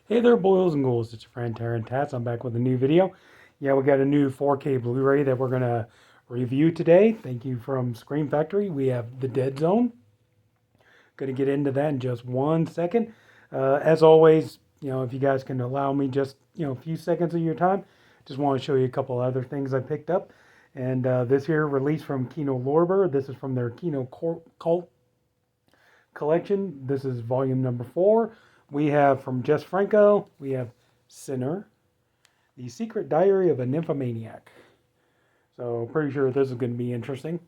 Hey there, boils and ghouls. It's your friend Taryn Tats. I'm back with a new video. Yeah, we got a new 4K Blu-ray that we're gonna review today. Thank you from Scream Factory. We have The Dead Zone. Gonna get into that in just 1 second. As always, if you guys can allow me just a few seconds of your time, just want to show you a couple other things I picked up. And this here released from Kino Lorber. This is from their Kino Cult collection. This is volume number 4. We have from Jess Franco, we have Sinner, The Secret Diary of a Nymphomaniac. So pretty sure this is going to be interesting.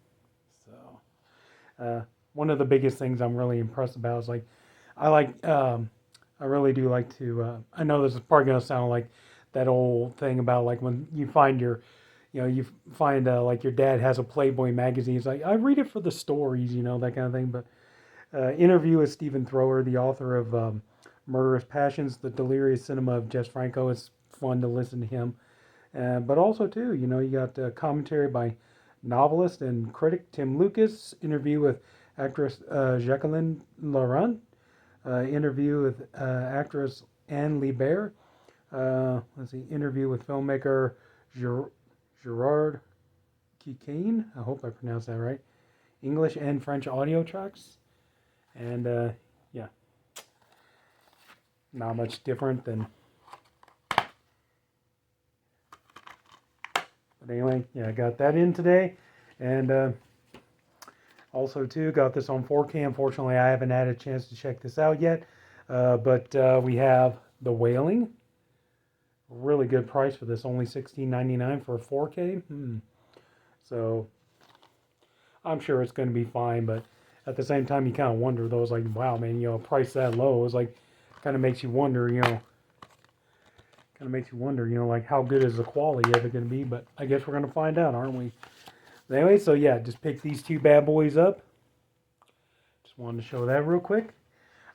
So one of the biggest things I'm really impressed about is like I like I really do like to I know this is probably going to sound like that old thing about like when you find your you find like your dad has a Playboy magazine. It's like I read it for the stories, that kind of thing. But interview with Stephen Thrower, the author of Murderous Passions, The Delirious Cinema of Jess Franco. It's fun to listen to him. But also, too, you got commentary by novelist and critic Tim Lucas, interview with actress Jacqueline Laurent, interview with actress Anne Libert, let's see, interview with filmmaker Gerard Kikane. I hope I pronounced that right. English and French audio tracks. And yeah, not much different than. But anyway, yeah, I got that in today. And also, too, got this on 4K. Unfortunately, I haven't had a chance to check this out yet. But we have The Wailing. Really good price for this, only $16.99 for a 4K. So I'm sure it's going to be fine, but at the same time, you kind of wonder, though, it's like, wow, man, a price that low is like, kind of makes you wonder, like how good is the quality of it going to be? But I guess we're going to find out, aren't we? But anyway, so yeah, just pick these two bad boys up. Just wanted to show that real quick.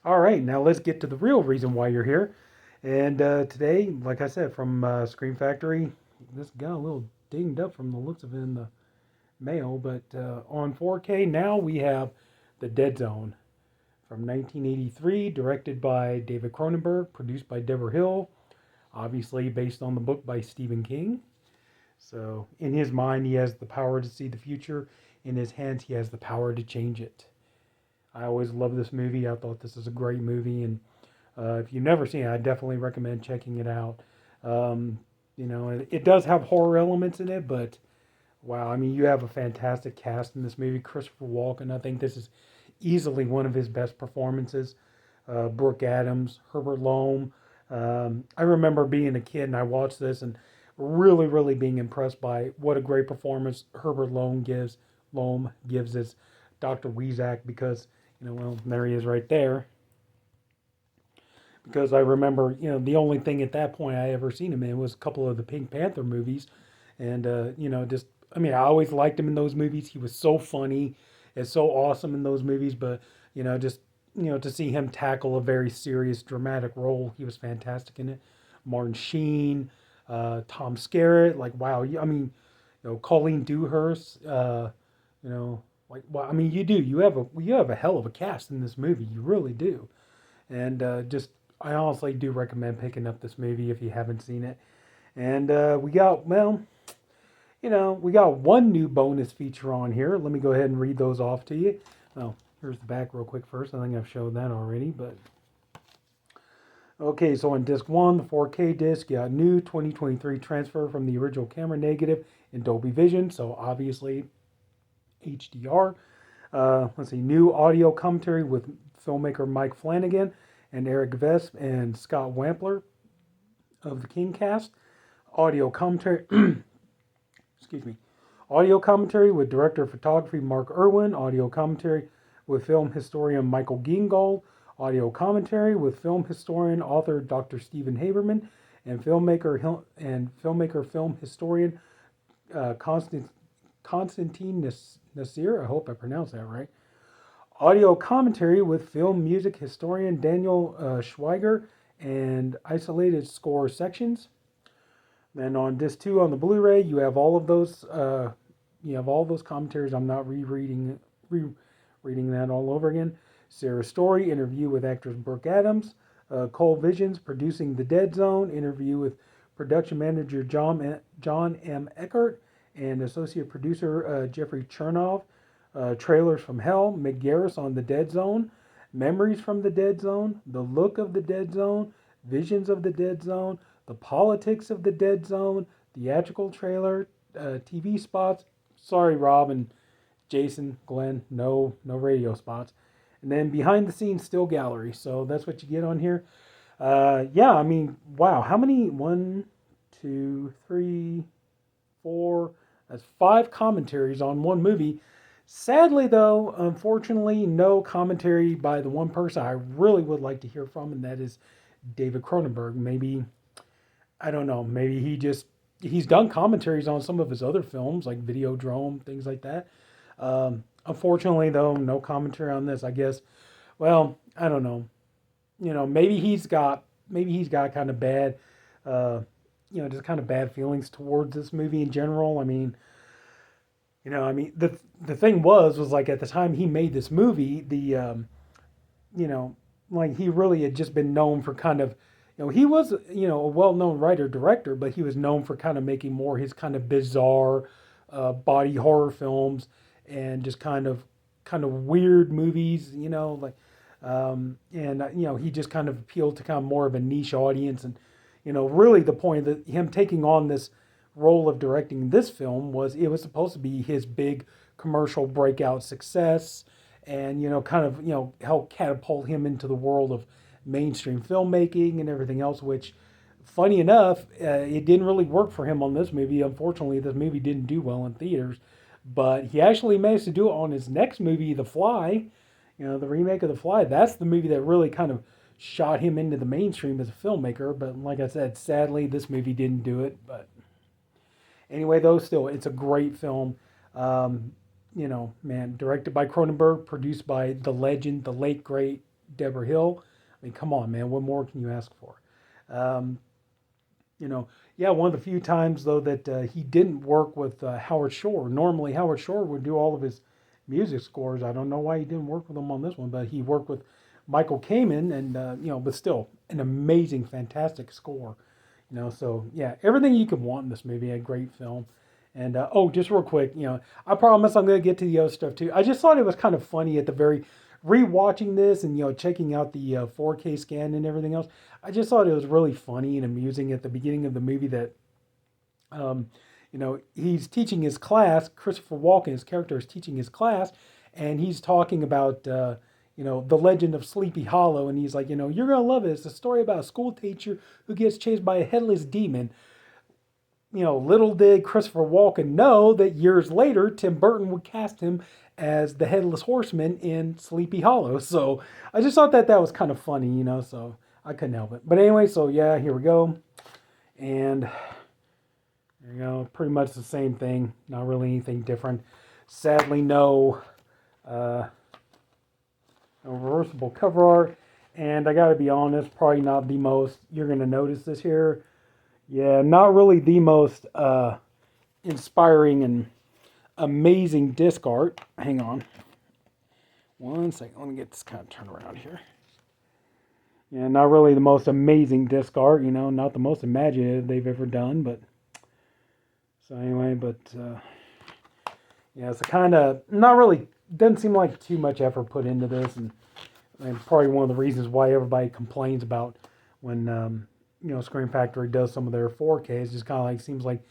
All right, now let's get to the real reason why you're here. And today, like I said, from Scream Factory, this got a little dinged up from the looks of it in the mail. But on 4K now we have The Dead Zone from 1983, directed by David Cronenberg, produced by Deborah Hill, obviously based on the book by Stephen King. So in his mind, he has the power to see the future. In his hands, he has the power to change it. I always love this movie. I thought this is a great movie, and if you've never seen it, I definitely recommend checking it out. It does have horror elements in it, but wow, I mean, you have a fantastic cast in this movie. Christopher Walken, I think this is easily one of his best performances. Brooke Adams, Herbert Loam. I remember being a kid and I watched this and really, really being impressed by what a great performance Herbert Loam gives. As Dr. Weezak because well, there he is right there. Because I remember, the only thing at that point I ever seen him in was a couple of the Pink Panther movies, and just I mean, I always liked him in those movies. He was so funny and so awesome in those movies, but just to see him tackle a very serious, dramatic role, he was fantastic in it. Martin Sheen, Tom Skerritt, like wow, I mean, Colleen Dewhurst, like well, I mean, you have a hell of a cast in this movie, you really do, and just I honestly do recommend picking up this movie if you haven't seen it. And we got one new bonus feature on here. Let me go ahead and read those off to you. Oh, here's the back real quick first. I think I've showed that already, but okay, so on disc 1, the 4K disc, you got new 2023 transfer from the original camera negative in Dolby Vision, so obviously HDR. Let's see, new audio commentary with filmmaker Mike Flanagan and Eric Vesp and Scott Wampler of the King cast. Audio commentary, excuse me, audio commentary with director of photography Mark Irwin. Audio commentary with film historian Michael Gingold. Audio commentary with film historian author Dr. Stephen Haberman and filmmaker film historian Constantine Nasir. I hope I pronounced that right. Audio commentary with film music historian Daniel Schweiger and isolated score sections. Then on disc 2 on the Blu-ray, you have all of those. Commentaries. I'm not rereading that all over again. Sarah's Story interview with actress Brooke Adams. Cole Visions producing The Dead Zone. Interview with production manager John M. Eckert and associate producer Jeffrey Chernov. Trailers from Hell. Mick Garris on The Dead Zone. Memories from The Dead Zone. The look of The Dead Zone. Visions of The Dead Zone. The politics of The Dead Zone. Theatrical trailer. TV spots. Sorry, Rob and Jason, Glenn, no radio spots. And then behind the scenes still gallery. So that's what you get on here. Yeah, I mean, wow. How many? One, two, three, four. That's five commentaries on one movie. Sadly, though, unfortunately, no commentary by the one person I really would like to hear from, and that is David Cronenberg. Maybe, I don't know, maybe he's done commentaries on some of his other films, like Videodrome, things like that. Unfortunately, though, no commentary on this. I guess, well, I don't know. Maybe he's got kind of bad, uh, just kind of bad feelings towards this movie in general. I mean, the thing was like at the time he made this movie, you know, like he really had just been known for kind of, he was, a well-known writer director, but he was known for kind of making more his kind of bizarre, body horror films and just kind of weird movies, like, and he just kind of appealed to kind of more of a niche audience, and really the point that him taking on this role of directing this film was it was supposed to be his big commercial breakout success, and kind of help catapult him into the world of mainstream filmmaking and everything else. Which, funny enough, it didn't really work for him on this movie. Unfortunately, this movie didn't do well in theaters, but he actually managed to do it on his next movie, The Fly. The remake of The Fly. That's the movie that really kind of shot him into the mainstream as a filmmaker. But like I said, sadly, this movie didn't do it. But anyway, though, still, it's a great film. Man, directed by Cronenberg, produced by the legend, the late, great Deborah Hill. I mean, come on, man, what more can you ask for? Um, yeah, one of the few times, though, that he didn't work with Howard Shore. Normally, Howard Shore would do all of his music scores. I don't know why he didn't work with him on this one, but he worked with Michael Kamen, and, but still, an amazing, fantastic score. So yeah, everything you could want in this movie. A great film. And just real quick, I promise I'm going to get to the other stuff too. I just thought it was kind of funny at the very rewatching this and checking out the 4K scan and everything else. I just thought it was really funny and amusing at the beginning of the movie that he's teaching his class. Christopher Walken, his character, is teaching his class, and he's talking about the legend of Sleepy Hollow, and he's like, you're gonna love it. It's a story about a school teacher who gets chased by a headless demon. Little did Christopher Walken know that years later, Tim Burton would cast him as the Headless Horseman in Sleepy Hollow. So I just thought that was kind of funny, so I couldn't help it. But anyway, so yeah, here we go. And there you go, pretty much the same thing. Not really anything different. Sadly, no reversible cover art. And I gotta be honest, probably not the most, you're gonna notice this here. Yeah, not really the most inspiring and amazing disc art. Hang on. One second. Let me get this kind of turned around here. Yeah, not really the most amazing disc art, not the most imaginative they've ever done. But so anyway, yeah, it's a kind of, not really, doesn't seem like too much effort put into this. And probably one of the reasons why everybody complains about when Scream Factory does some of their 4Ks. Just kind of like seems like,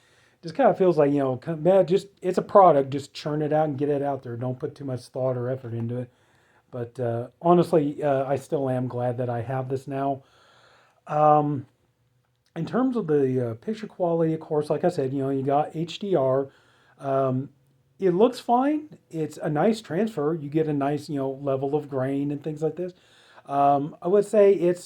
just kind of feels like man, just it's a product. Just churn it out and get it out there. Don't put too much thought or effort into it. But honestly, I still am glad that I have this now. In terms of the picture quality, of course, like I said, you got HDR. It looks fine. It's a nice transfer. You get a nice, level of grain and things like this. I would say it's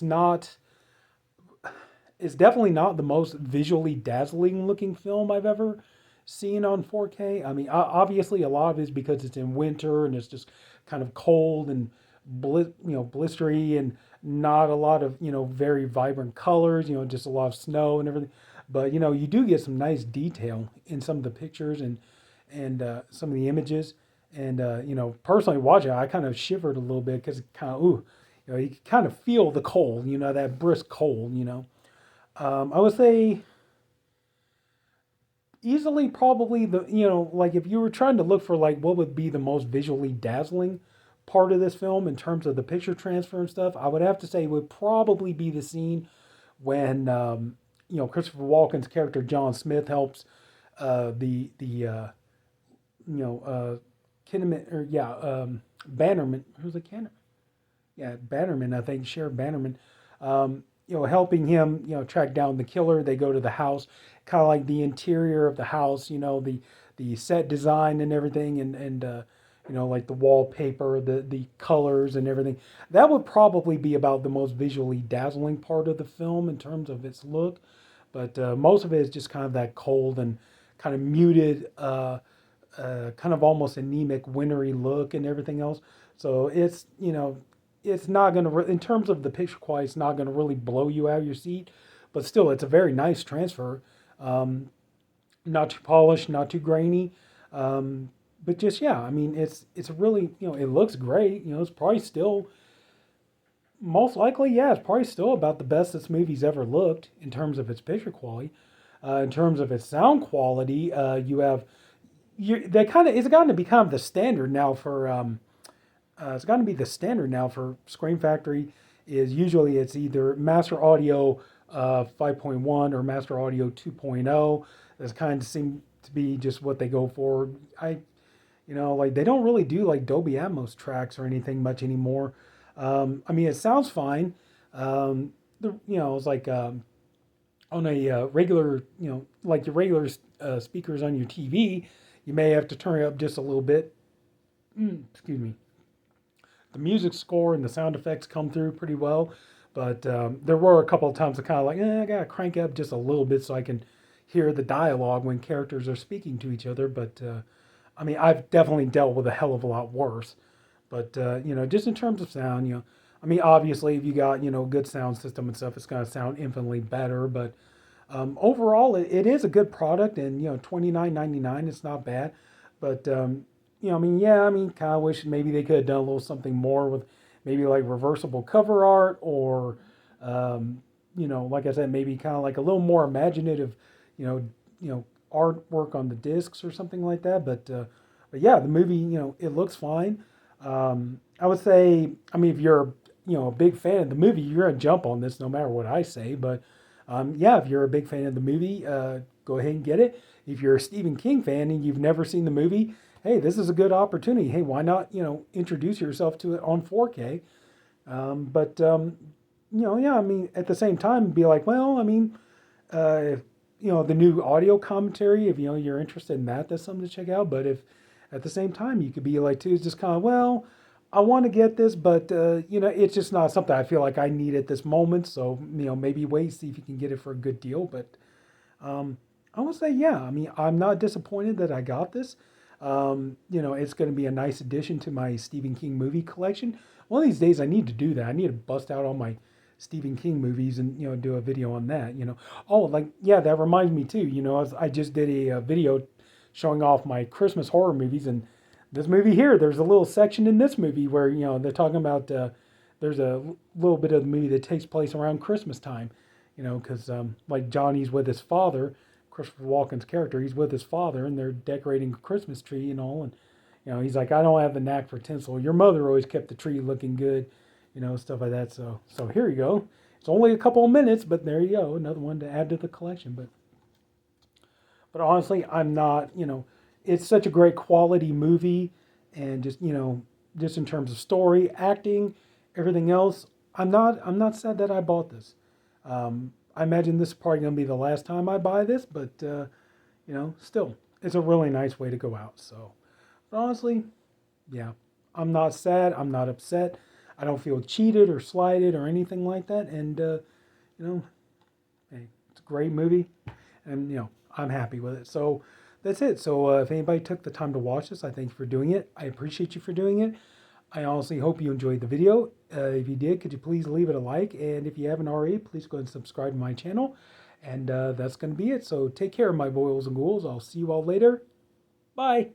definitely not the most visually dazzling looking film I've ever seen on 4K. I mean, obviously a lot of it is because it's in winter and it's just kind of cold and blistery and not a lot of, very vibrant colors, just a lot of snow and everything. But, you do get some nice detail in some of the pictures and some of the images. And, personally watching it, I kind of shivered a little bit because it kind of, you can kind of feel the cold, that brisk cold. I would say easily probably like if you were trying to look for like what would be the most visually dazzling part of this film in terms of the picture transfer and stuff, I would have to say it would probably be the scene when Christopher Walken's character John Smith helps the you know Kinnaman or Bannerman, who's the Kenner? Yeah, Bannerman, I think, Sheriff Bannerman, helping him, track down the killer. They go to the house, kind of like the interior of the house, the set design and everything, and like the wallpaper, the colors and everything. That would probably be about the most visually dazzling part of the film in terms of its look. But most of it is just kind of that cold and kind of muted, kind of almost anemic, wintry look and everything else. So it's not going to, in terms of the picture quality, it's not going to really blow you out of your seat. But still, it's a very nice transfer. Um, Not too polished, not too grainy. But just, yeah, I mean, it's really, it looks great. It's probably still, most likely, yeah, it's probably still about the best this movie's ever looked in terms of its picture quality. In terms of its sound quality, you have, they kind of, it's gotten to be kind of the standard now for, it's gotten to be the standard now for Scream Factory. Is usually it's either Master Audio 5.1 or Master Audio 2.0. That's kind of seem to be just what they go for. Like they don't really do like Dolby Atmos tracks or anything much anymore. I mean, it sounds fine. It's like on a regular, like your regular speakers on your TV, you may have to turn it up just a little bit. Excuse me. The music score and the sound effects come through pretty well, but there were a couple of times I kind of like, I gotta crank up just a little bit so I can hear the dialogue when characters are speaking to each other. But I mean, I've definitely dealt with a hell of a lot worse. But just in terms of sound, I mean, obviously, if you got good sound system and stuff, it's gonna sound infinitely better. But overall, it is a good product, and $29.99, it's not bad. But I mean, yeah, I mean, kind of wish maybe they could have done a little something more with maybe like reversible cover art or like I said, maybe kind of like a little more imaginative, artwork on the discs or something like that. But yeah, the movie, it looks fine. I would say, I mean, if you're a big fan of the movie, you're gonna jump on this no matter what I say. But yeah, if you're a big fan of the movie, go ahead and get it. If you're a Stephen King fan and you've never seen the movie, hey, this is a good opportunity. Hey, why not, introduce yourself to it on 4K? But yeah, I mean, at the same time, be like, well, I mean, if, the new audio commentary, if you're interested in that, that's something to check out. But if at the same time, you could be like, too, it's just kind of, well, I want to get this, but it's just not something I feel like I need at this moment. So maybe wait, see if you can get it for a good deal. But I would say, yeah, I mean, I'm not disappointed that I got this. It's going to be a nice addition to my Stephen King movie collection. One of these days, I need to do that. I need to bust out all my Stephen King movies and do a video on that. Oh, like yeah, that reminds me too. I just did a video showing off my Christmas horror movies, and this movie here, there's a little section in this movie where they're talking about there's a little bit of the movie that takes place around Christmas time. Because like Johnny's with his father, Christopher Walken's character, he's with his father, and they're decorating a Christmas tree and all, and he's like, I don't have the knack for tinsel. Your mother always kept the tree looking good, stuff like that. So here you go. It's only a couple of minutes, but there you go, another one to add to the collection. But honestly, I'm not, it's such a great quality movie, and just in terms of story, acting, everything else, I'm not sad that I bought this. I imagine this is probably going to be the last time I buy this, but still, it's a really nice way to go out. So, but honestly, yeah, I'm not sad. I'm not upset. I don't feel cheated or slighted or anything like that. And hey, it's a great movie, and I'm happy with it. So that's it. So if anybody took the time to watch this, I thank you for doing it. I appreciate you for doing it. I honestly hope you enjoyed the video. If you did, could you please leave it a like? And if you haven't already, please go and subscribe to my channel. And that's going to be it. So take care, my boils and ghouls. I'll see you all later. Bye.